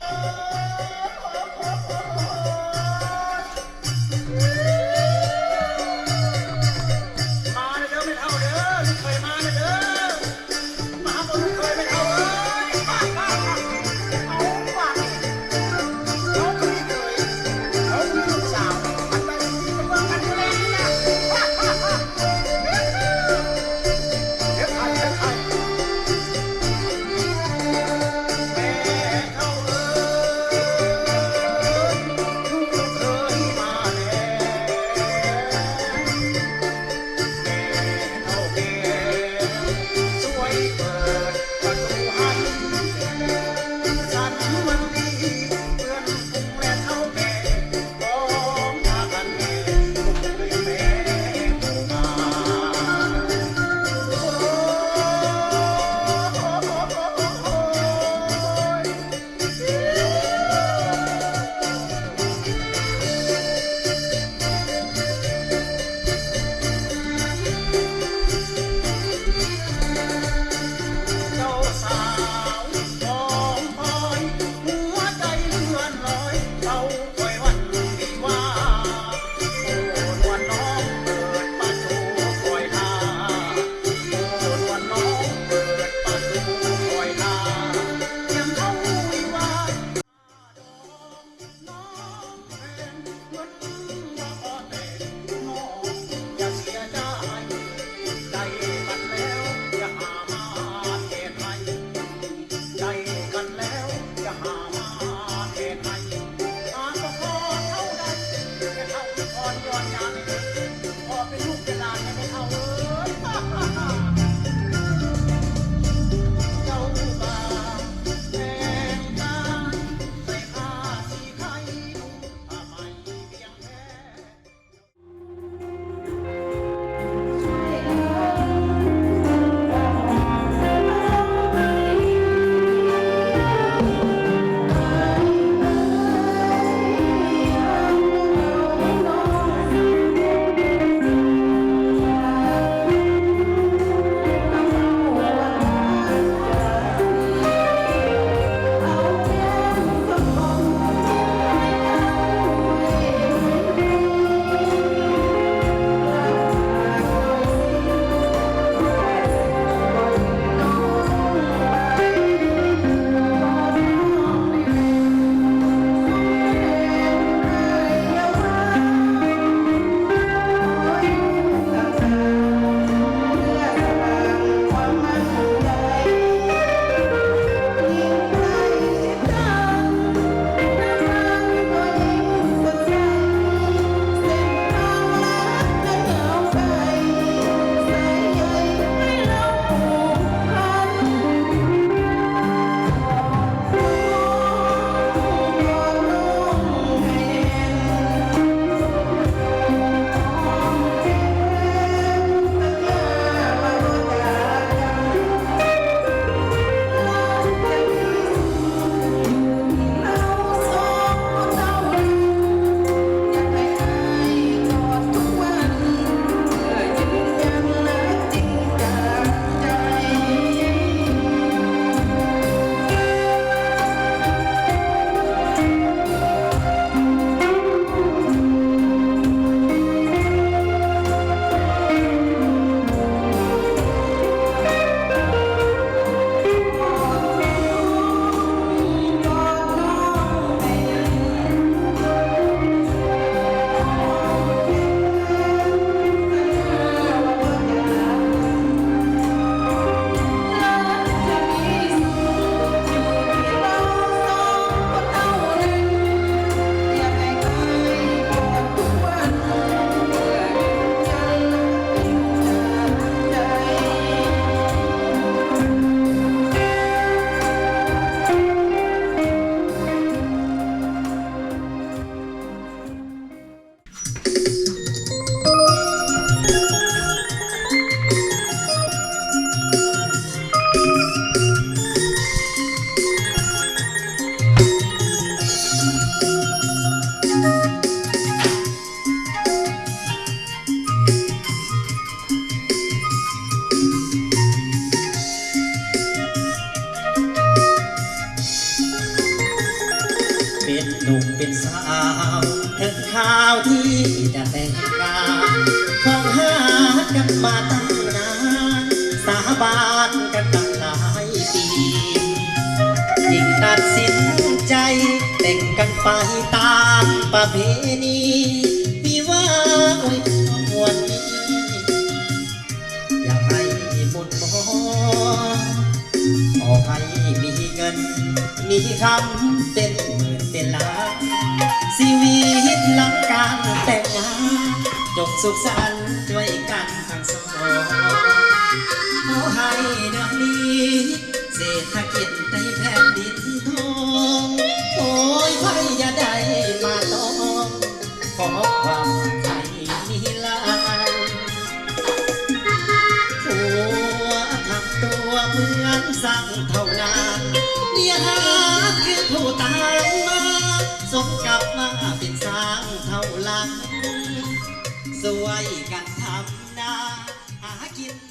เ หนุ่มเป็นสาวถึงข่าวที่จะแต่งงานของหากันมาตั้งนานสาบานกันตั้งหลายปียิ่งตัดสินใจแต่งกันไปตามประเพณีพี่ว่าโอ้ยวันนี้อยากให้บุญมองขอให้มีเงินมีคำเป็นหมื่นเป็นล้านชีวิตหลังการแต่งงานจบสุขสันต์ด้วยกันทั้งสองขอให้เดือนนี้เศรษฐกิจในแผ่นดินทองโอ้ยไพ่อย่าได้มาต้องขอความใจมีลายผัวทำตัวเหมือนสั่งเท่านั้นเนี่ยหาคือผู้ตามมาสมกับมาเป็นสร้างเท่าหลังสวยกันทำนาหากิน